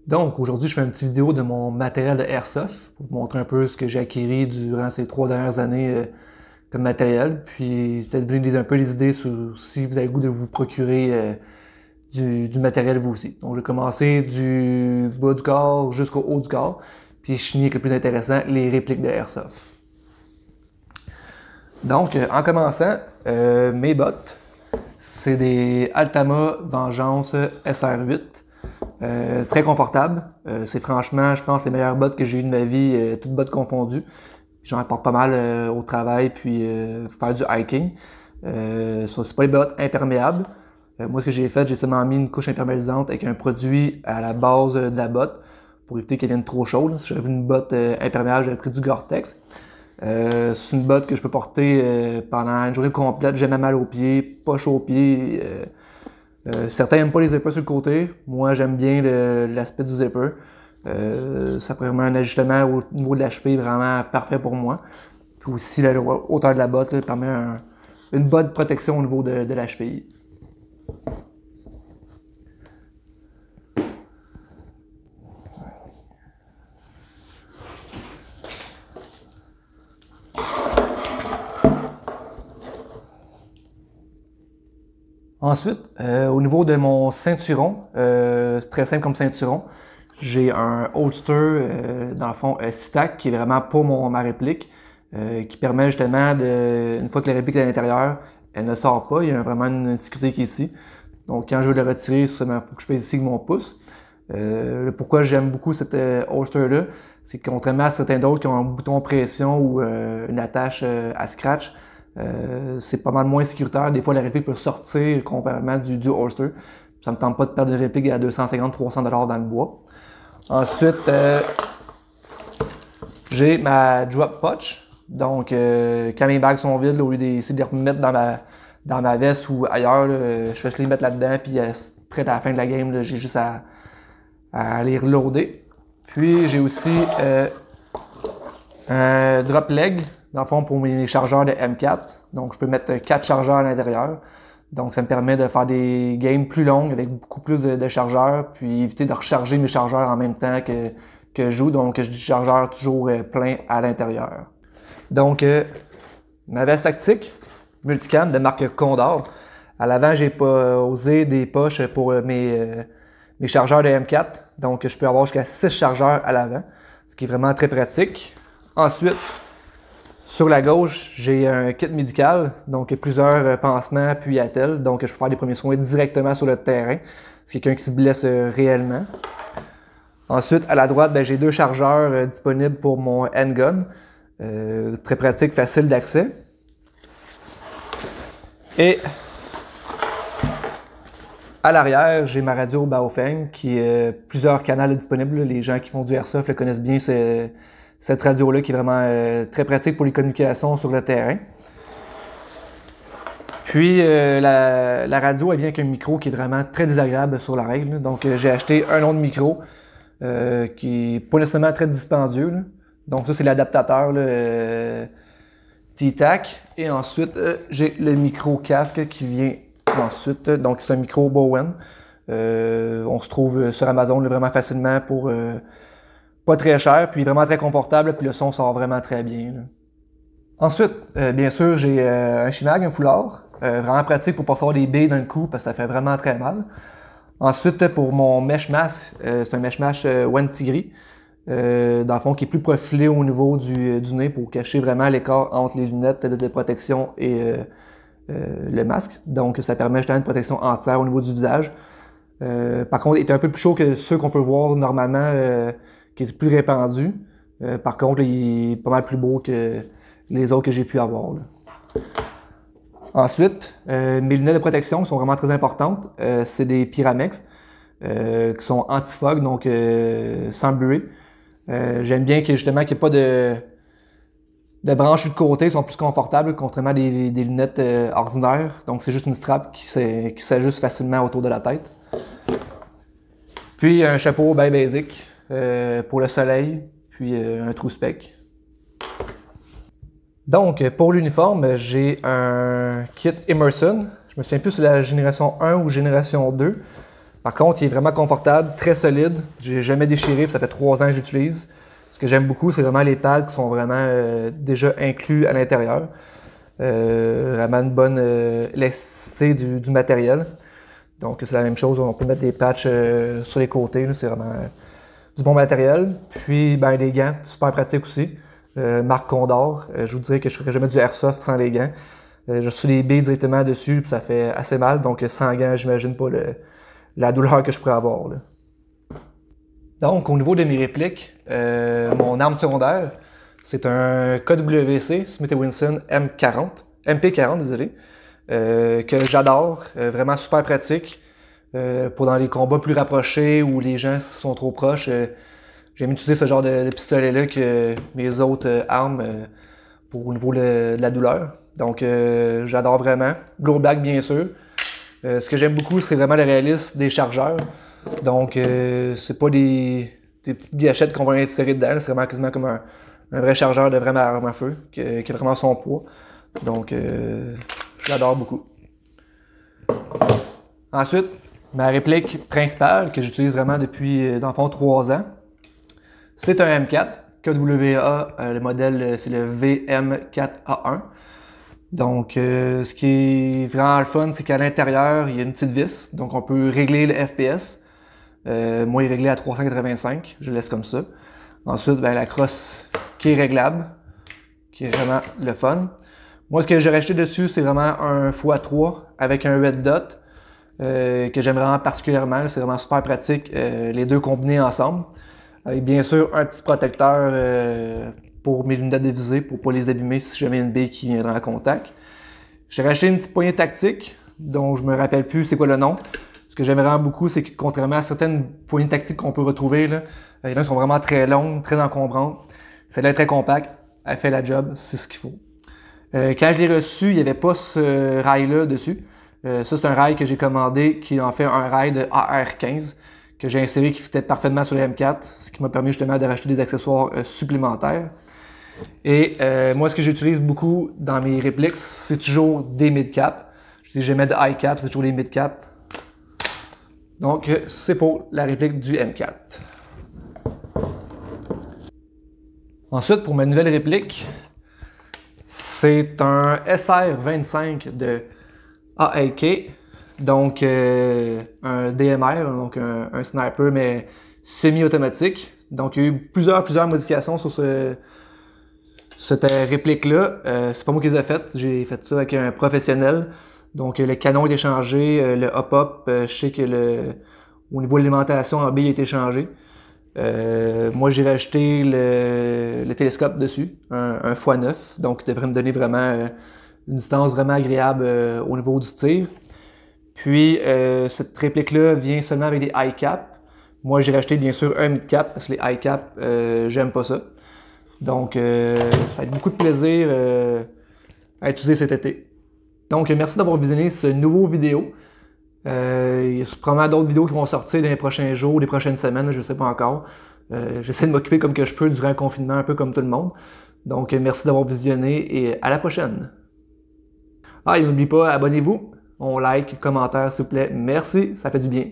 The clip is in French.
Donc aujourd'hui, je fais une petite vidéo de mon matériel de Airsoft pour vous montrer un peu ce que j'ai acquis durant ces 3 dernières années comme matériel, puis peut-être vous donner un peu les idées sur si vous avez le goût de vous procurer du matériel vous aussi. Donc je vais commencer du bas du corps jusqu'au haut du corps, puis je finis avec le plus intéressant, les répliques de Airsoft. Donc en commençant, mes bottes, c'est des Altama Vengeance SR8. Très confortable. C'est franchement, je pense, les meilleures bottes que j'ai eues de ma vie, toutes bottes confondues. J'en porte pas mal au travail, puis pour faire du hiking. C'est pas les bottes imperméables. Moi, ce que j'ai fait, j'ai seulement mis une couche imperméabilisante avec un produit à la base de la botte pour éviter qu'elle vienne trop chaude. Si j'avais une botte imperméable, j'avais pris du Gore-Tex. C'est une botte que je peux porter pendant une journée complète, jamais mal aux pieds, pas chaud aux pieds. Certains n'aiment pas les zippers sur le côté. Moi, j'aime bien l'aspect du zipper. Ça permet un ajustement au niveau de la cheville vraiment parfait pour moi. Puis aussi, la hauteur de la botte là, permet une bonne protection au niveau de la cheville. Ensuite, au niveau de mon ceinturon, c'est très simple comme ceinturon. J'ai un holster, dans le fond, Stack, qui est vraiment pour ma réplique, qui permet justement, une fois que la réplique est à l'intérieur, elle ne sort pas. Il y a vraiment une sécurité qui est ici. Donc, quand je veux la retirer, il faut que je pèse ici avec mon pouce. Pourquoi j'aime beaucoup cet holster-là, c'est que contrairement à certains d'autres qui ont un bouton pression ou une attache à scratch, c'est pas mal moins sécuritaire. Des fois, la réplique peut sortir comparément du holster. Ça me tente pas de perdre une réplique à 250-300$ dans le bois. Ensuite, j'ai ma drop pouch. Donc, quand mes bagues sont vides, au lieu d'essayer de les remettre dans ma veste ou ailleurs, je fais juste les mettre là-dedans. Puis, près de la fin de la game, j'ai juste à les reloader. Puis, j'ai aussi un drop leg, dans le fond, pour mes chargeurs de M4. Donc, je peux mettre 4 chargeurs à l'intérieur. Donc, ça me permet de faire des games plus longues avec beaucoup plus de chargeurs, puis éviter de recharger mes chargeurs en même temps que je joue. Donc, je dis chargeur toujours plein à l'intérieur. Donc, ma veste tactique multicam de marque Condor. À l'avant, j'ai posé des poches pour mes chargeurs de M4. Donc, je peux avoir jusqu'à 6 chargeurs à l'avant, ce qui est vraiment très pratique. Ensuite, sur la gauche, j'ai un kit médical, donc plusieurs pansements puis attelles. Donc, je peux faire des premiers soins directement sur le terrain. C'est quelqu'un qui se blesse réellement. Ensuite, à la droite, j'ai 2 chargeurs disponibles pour mon handgun. Très pratique, facile d'accès. Et à l'arrière, j'ai ma radio Baofeng qui a plusieurs canaux disponibles. Les gens qui font du airsoft le connaissent bien. Cette radio-là qui est vraiment très pratique pour les communications sur le terrain. Puis la radio, elle vient avec un micro qui est vraiment très désagréable sur l'oreille. Donc j'ai acheté un autre micro qui n'est pas nécessairement très dispendieux. Là. Donc ça, c'est l'adaptateur T-Tac. Et ensuite, j'ai le micro casque qui vient ensuite. Donc c'est un micro Bowen. On se trouve sur Amazon là, vraiment facilement pour... pas très cher, puis vraiment très confortable, puis le son sort vraiment très bien. Là. Ensuite, bien sûr, j'ai un Shimag, un foulard, vraiment pratique pour pas avoir des billes dans le cou, parce que ça fait vraiment très mal. Ensuite, pour mon mesh mask, c'est un mesh mask One Tigri, dans le fond, qui est plus profilé au niveau du nez pour cacher vraiment l'écart entre les lunettes de protection et le masque. Donc, ça permet justement une protection entière au niveau du visage. Par contre, il est un peu plus chaud que ceux qu'on peut voir normalement, qui est plus répandu. Par contre, là, il est pas mal plus beau que les autres que j'ai pu avoir. Là. Ensuite, mes lunettes de protection sont vraiment très importantes. C'est des Pyramex qui sont anti-fog, donc sans buée. J'aime bien justement qu'il n'y ait pas de branches sur le côté, ils sont plus confortables, contrairement à des lunettes ordinaires. Donc c'est juste une strap qui s'ajuste facilement autour de la tête. Puis un chapeau bien basic. Pour le soleil, puis un trou spec. Donc, pour l'uniforme, j'ai un kit Emerson. Je me souviens plus si c'est la génération 1 ou génération 2. Par contre, il est vraiment confortable, très solide. J'ai jamais déchiré, puis ça fait 3 ans que j'utilise. Ce que j'aime beaucoup, c'est vraiment les pads qui sont vraiment déjà inclus à l'intérieur. Vraiment une bonne élasticité du matériel. Donc c'est la même chose, on peut mettre des patchs sur les côtés, c'est vraiment du bon matériel. Puis ben, les gants, super pratiques aussi. Marque Condor, je vous dirais que je ne ferais jamais du airsoft sans les gants. Je suis les billes directement dessus, puis ça fait assez mal, donc sans gants, j'imagine pas la douleur que je pourrais avoir. Là. Donc, au niveau de mes répliques, mon arme secondaire, c'est un KWC Smith & Wesson MP40, désolé, que j'adore, vraiment super pratique. Pour dans les combats plus rapprochés où les gens sont trop proches, j'aime utiliser ce genre de pistolet-là que mes autres armes pour au niveau de la douleur. Donc, j'adore vraiment. Blowback, bien sûr. Ce que j'aime beaucoup, c'est vraiment le réalisme des chargeurs. Donc, c'est pas des petites gâchettes qu'on va insérer dedans. C'est vraiment quasiment comme un vrai chargeur de vraiment arme à feu qui a vraiment son poids. Donc, je l'adore beaucoup. Ensuite, ma réplique principale que j'utilise vraiment depuis, dans le fond, 3 ans, c'est un M4. KWA, le modèle, c'est le VM4A1. Donc, ce qui est vraiment le fun, c'est qu'à l'intérieur, il y a une petite vis. Donc, on peut régler le FPS. Moi, il est réglé à 385. Je le laisse comme ça. Ensuite, ben, la crosse qui est réglable, qui est vraiment le fun. Moi, ce que j'ai racheté dessus, c'est vraiment un x3 avec un red dot que j'aime vraiment particulièrement. C'est vraiment super pratique, les deux combinés ensemble. Avec bien sûr un petit protecteur pour mes lunettes de visée pour ne pas les abîmer si jamais une bille qui viendra en contact. J'ai racheté une petite poignée tactique dont je me rappelle plus c'est quoi le nom. Ce que j'aime vraiment beaucoup, c'est que contrairement à certaines poignées tactiques qu'on peut retrouver, là, il y en a qui sont vraiment très longues, très encombrantes. Celle-là est très compacte, elle fait la job, c'est ce qu'il faut. Quand je l'ai reçu, il n'y avait pas ce rail-là dessus. Ça, c'est un rail que j'ai commandé qui est en fait un rail de AR15 que j'ai inséré qui fitait parfaitement sur le M4, ce qui m'a permis justement de racheter des accessoires supplémentaires. Et moi, ce que j'utilise beaucoup dans mes répliques, c'est toujours des mid-caps. Je dis jamais de high-cap, c'est toujours les mid-caps. Donc, c'est pour la réplique du M4. Ensuite, pour ma nouvelle réplique, c'est un SR25 de AAK. Donc, un DMR, donc un sniper, mais semi-automatique. Donc, il y a eu plusieurs modifications sur cette réplique-là. C'est pas moi qui les ai faites, j'ai fait ça avec un professionnel. Donc, le canon est changé, le hop-up, je sais que au niveau de l'alimentation en bille a été changé. Moi, j'ai rajouté le télescope dessus, un x9, donc il devrait me donner vraiment une distance vraiment agréable au niveau du tir. Puis, cette réplique-là vient seulement avec des high caps. Moi, j'ai racheté bien sûr un mid-cap parce que les high caps, j'aime pas ça. Donc, ça va être beaucoup de plaisir à utiliser cet été. Donc, merci d'avoir visionné ce nouveau vidéo. Il y a probablement d'autres vidéos qui vont sortir dans les prochains jours, les prochaines semaines, je ne sais pas encore. J'essaie de m'occuper comme que je peux durant le confinement, un peu comme tout le monde. Donc, merci d'avoir visionné et à la prochaine. Ah, et n'oubliez pas, abonnez-vous. On like, commentaire, s'il vous plaît. Merci, ça fait du bien.